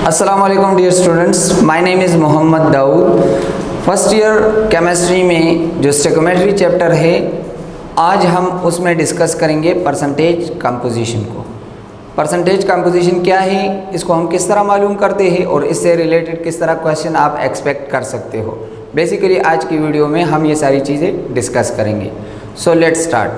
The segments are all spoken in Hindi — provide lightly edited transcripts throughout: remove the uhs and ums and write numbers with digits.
अस्सलाम वालेकुम dear students, my name is Mohammad Daud. First year chemistry में जो स्टोइकियोमेट्री चैप्टर है, आज हम उसमें डिस्कस करेंगे परसेंटेज कंपोजिशन को। परसेंटेज कंपोजिशन क्या है, इसको हम किस तरह मालूम करते हैं और इससे रिलेटेड किस तरह क्वेश्चन आप एक्सपेक्ट कर सकते हो। बेसिकली आज की वीडियो में हम ये सारी चीज़ें डिस्कस करेंगे। So let's start.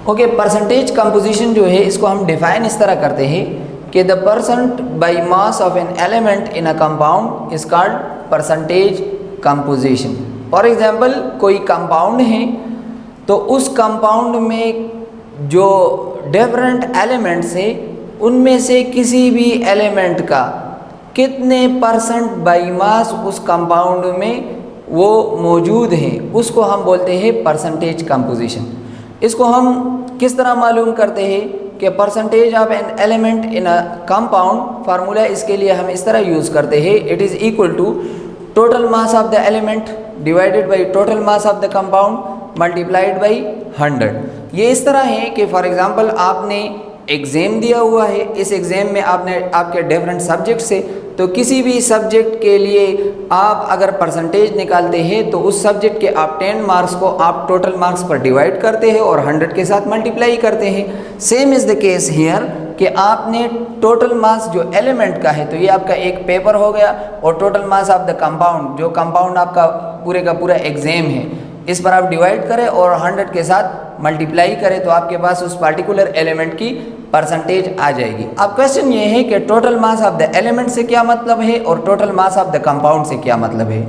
Okay, percentage composition जो है इसको हम डिफाइन इस तरह करते हैं कि the percent by mass of an element in a compound is called percentage composition. For example, कोई कंपाउंड है तो उस कंपाउंड में जो डिफरेंट एलिमेंट्स हैं उनमें से किसी भी एलिमेंट का कितने परसेंट बाई मास उस कंपाउंड में वो मौजूद है, उसको हम बोलते हैं परसेंटेज कंपोजिशन। इसको हम किस तरह मालूम करते हैं कि percentage of an element in a compound, formula इसके लिए हम इस तरह यूज़ करते हैं, it is equal to total mass of the element divided by total mass of the compound multiplied by 100। ये इस तरह है कि फॉर एग्जांपल आपने एग्ज़ाम दिया हुआ है, इस एग्ज़ाम में आपने आपके डिफरेंट सब्जेक्ट से, तो किसी भी सब्जेक्ट के लिए आप अगर परसेंटेज निकालते हैं तो उस सब्जेक्ट के आप 10 मार्क्स को आप टोटल मार्क्स पर डिवाइड करते हैं और 100 के साथ मल्टीप्लाई करते हैं। Same is the case here कि आपने टोटल मास जो एलिमेंट का है, तो ये आपका एक पेपर हो गया, और total mass of the compound, जो कंपाउंड आपका पूरे का पूरा एग्ज़ाम है, इस पर आप डिवाइड करें और 100 के साथ मल्टीप्लाई करें तो आपके पास उस पार्टिकुलर एलिमेंट की परसेंटेज आ जाएगी। अब क्वेश्चन ये है कि total mass of the element से क्या मतलब है और total mass of the compound से क्या मतलब है।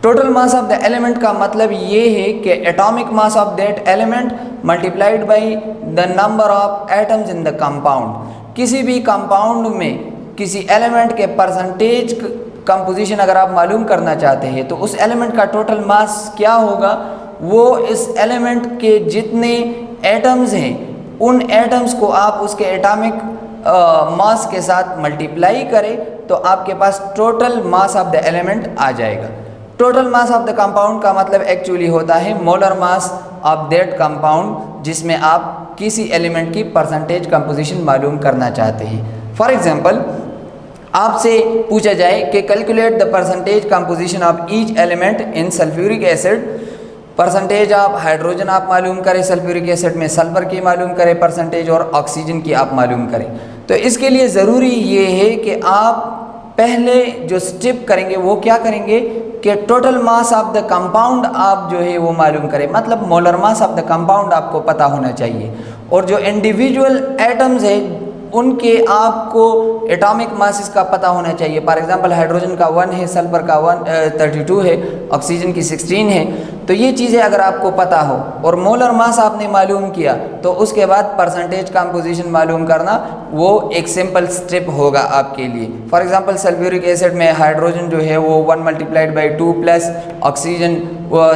Total mass of the element का मतलब ये है कि atomic mass of that element multiplied by the number of atoms in the compound. किसी भी कंपाउंड में किसी एलिमेंट के परसेंटेज कंपोजिशन अगर आप मालूम करना चाहते हैं तो उस एलिमेंट का टोटल मास क्या होगा, वो इस एलिमेंट के जितने एटम्स हैं उन एटम्स को आप उसके एटॉमिक मास के साथ मल्टीप्लाई करें तो आपके पास total mass of the element आ जाएगा। Total mass of the compound का मतलब एक्चुअली होता है molar mass of that compound, जिसमें आप किसी एलिमेंट की परसेंटेज कंपोजिशन मालूम करना चाहते हैं। फॉर एग्जांपल, आपसे पूछा जाए कि calculate the percentage composition of each element in sulphuric acid. Percentage of hydrogen आप मालूम करें, सल्फ्यूरिक एसिड में सल्फर की मालूम करें परसेंटेज, और ऑक्सीजन की आप मालूम करें। तो इसके लिए ज़रूरी ये है कि आप पहले जो स्टेप करेंगे वो क्या करेंगे कि total mass of the compound आप जो है वो मालूम करें, मतलब molar mass of the compound आपको पता होना चाहिए, और जो इंडिविजुअल एटम्स है उनके आपको एटॉमिक मासेस का पता होना चाहिए। फॉर एग्जांपल, हाइड्रोजन का 1 है, सल्फर का 32 है, ऑक्सीजन की 16 है। तो ये चीज़ें अगर आपको पता हो और मोलर मास आपने मालूम किया तो उसके बाद परसेंटेज कंपोजिशन मालूम करना वो एक सिंपल स्टेप होगा आपके लिए। फॉर एग्जांपल, सल्फ्यूरिक एसिड में हाइड्रोजन जो है वो 1 multiplied by 2 plus oxygen,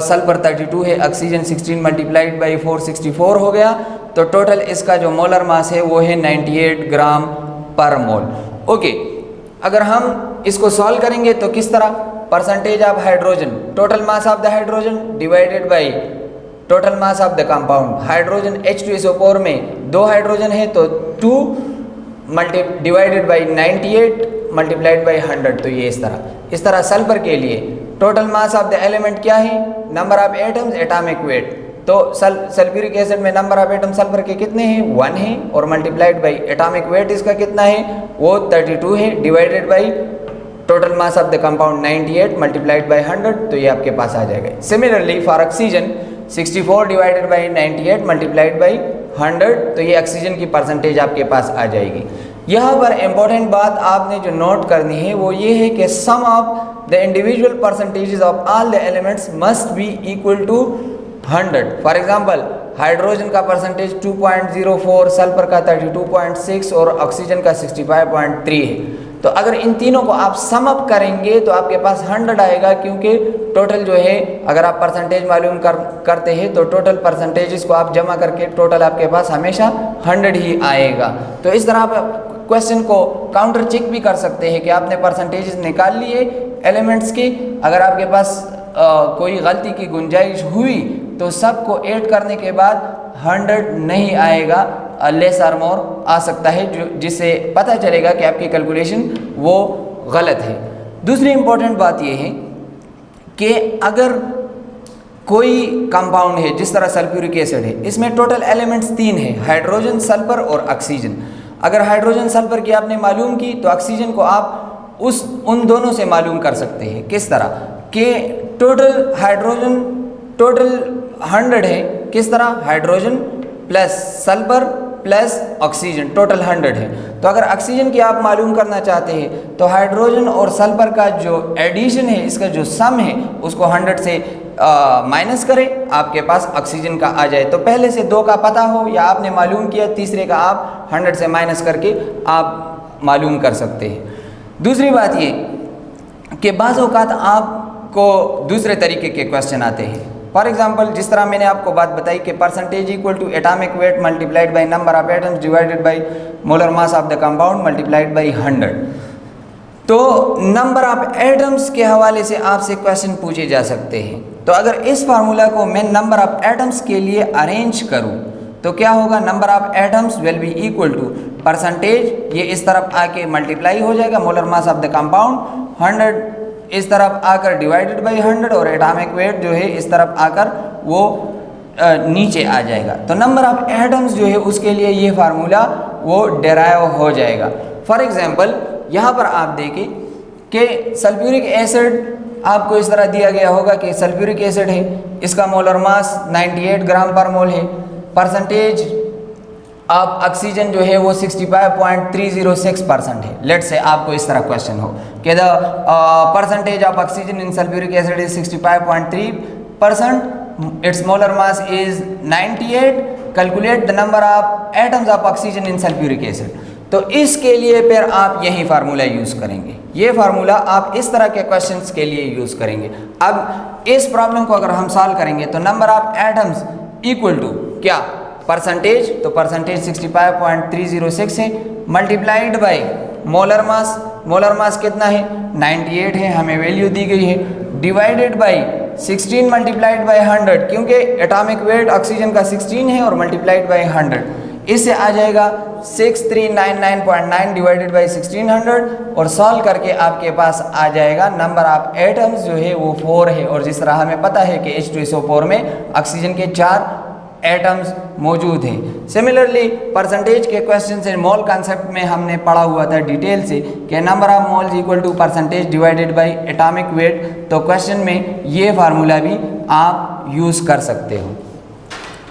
sulphur 32 है, ऑक्सीजन 16 मल्टीप्लाइड बाई 4 64 हो गया। तो टोटल इसका जो मोलर मास है वो है 98 ग्राम पर मोल। ओके, अगर हम इसको सॉल्व करेंगे तो किस तरह, percentage of hydrogen, total mass of the hydrogen divided by total mass of the compound. Hydrogen H2SO4 में 2 हाइड्रोजन है तो 2 डिवाइडेड बाई 98 मल्टीप्लाइड बाई 100। तो ये इस तरह सल्फर के लिए total mass of the element क्या है, number of atoms, atomic weight. तो सल्फ्यूरिक एसिड में नंबर ऑफ एटम सल्फर के कितने हैं, 1 है, और मल्टीप्लाइड बाई एटॉमिक वेट इसका कितना है, वो 32 है, divided by total mass of the compound 98 multiplied by 100। तो ये आपके पास आ जाएगा। Similarly for oxygen 64 divided by 98 multiplied by 100। तो ये ऑक्सीजन की परसेंटेज आपके पास आ जाएगी। यहाँ पर इम्पोर्टेंट बात आपने जो नोट करनी है वो ये है कि sum of the individual percentages of all the elements must be equal to 100। For example, hydrogen का परसेंटेज 2.04, सल्फर का 32.6 और ऑक्सीजन का 65.3 है। तो अगर इन तीनों को आप सम अप करेंगे तो आपके पास 100 आएगा, क्योंकि टोटल जो है अगर आप परसेंटेज मालूम करते हैं तो टोटल परसेंटेजेस को आप जमा करके टोटल आपके पास हमेशा 100 ही आएगा। तो इस तरह आप क्वेश्चन को काउंटर चेक भी कर सकते हैं कि आपने परसेंटेजेस निकाल लिए एलिमेंट्स की, अगर आपके पास कोई गलती की गुंजाइश हुई तो सबको ऐड करने के बाद 100 नहीं आएगा, लेस और मोर आ सकता है, जो जिससे पता चलेगा कि आपकी कैलकुलेशन वो गलत है। दूसरी इंपॉर्टेंट बात ये है कि अगर कोई कंपाउंड है, जिस तरह सल्फ्यूरिक एसिड है, इसमें टोटल एलिमेंट्स 3 है, हाइड्रोजन, सल्फर और ऑक्सीजन। अगर हाइड्रोजन सल्फर की आपने मालूम की तो ऑक्सीजन को आप उन दोनों से मालूम कर सकते हैं। किस तरह कि टोटल हाइड्रोजन टोटल 100 है, किस तरह hydrogen plus sulphur plus oxygen total 100 है। तो अगर ऑक्सीजन की आप मालूम करना चाहते हैं तो हाइड्रोजन और सल्फर का जो एडिशन है, इसका जो सम है, उसको 100 से माइनस करें, आपके पास ऑक्सीजन का आ जाए। तो पहले से 2 का पता हो या आपने मालूम किया, तीसरे का आप 100 से माइनस करके आप मालूम कर सकते हैं। दूसरी बात ये कि बाज़ औक़ात आपको दूसरे तरीके के क्वेश्चन आते हैं। फॉर एग्जांपल, जिस तरह मैंने आपको बात बताई कि percentage equal to atomic weight multiplied by number of atoms divided by molar mass of the compound multiplied by 100। तो नंबर ऑफ एटम्स के हवाले से आपसे क्वेश्चन पूछे जा सकते हैं। तो अगर इस फार्मूला को मैं नंबर ऑफ एटम्स के लिए अरेंज करूं तो क्या होगा, number of atoms will be equal to percentage, ये इस तरफ आके मल्टीप्लाई हो जाएगा, molar mass of the compound 100 इस तरफ आकर डिवाइडेड बाई 100 और एटॉमिक वेट जो है इस तरफ आकर वो नीचे आ जाएगा। तो नंबर ऑफ एटम्स जो है उसके लिए ये फार्मूला वो डेराइव हो जाएगा। फॉर एग्जांपल, यहाँ पर आप देखें कि सल्फ्यूरिक एसिड आपको इस तरह दिया गया होगा कि सल्फ्यूरिक एसिड है, इसका मोलर मास 98 ग्राम पर मोल है, परसेंटेज आप ऑक्सीजन जो है वो 65.306% है। लेट्स से आपको इस तरह क्वेश्चन हो कि the percentage of oxygen in sulphuric acid is 65.3%, it's molar mass is 98, calculate the number of atoms of oxygen in sulphuric acid. तो इसके लिए फिर आप यही फार्मूला यूज़ करेंगे। ये फार्मूला आप इस तरह के क्वेश्चंस के लिए यूज़ करेंगे। अब इस प्रॉब्लम को अगर हम सॉल्व करेंगे तो number of atoms equal to क्या, परसेंटेज, तो परसेंटेज 65.306 है, multiplied by molar mass, molar mass कितना है 98 है, हमें वैल्यू दी गई है, डिवाइडेड बाय 16 मल्टीप्लाइड बाय 100, क्योंकि एटॉमिक वेट ऑक्सीजन का 16 है और मल्टीप्लाइड बाय 100, इससे आ जाएगा 6399.9 डिवाइडेड बाय 1600 और सॉल्व करके आपके पास आ जाएगा नंबर ऑफ एटम्स जो है वो 4 है। और जिस तरह हमें पता है कि H2SO4 में ऑक्सीजन के 4 एटम्स मौजूद हैं। सिमिलरली परसेंटेज के क्वेश्चन से मोल कॉन्सेप्ट में हमने पढ़ा हुआ था डिटेल से कि number of moles equal to percentage divided by atomic weight. तो क्वेश्चन में ये फार्मूला भी आप यूज़ कर सकते हो।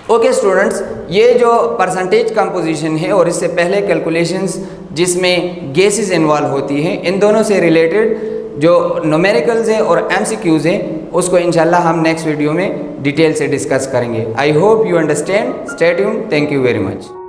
ओके स्टूडेंट्स, ये जो परसेंटेज कंपोजिशन है और इससे पहले कैलकुलेशंस जिसमें गैसेस इन्वॉल्व होती हैं, इन दोनों से रिलेटेड जो न्यूमेरिकल्स हैं और MCQs हैं उसको इंशाल्लाह हम नेक्स्ट वीडियो में डिटेल से डिस्कस करेंगे। I hope you understand. Stay tuned. Thank you very much.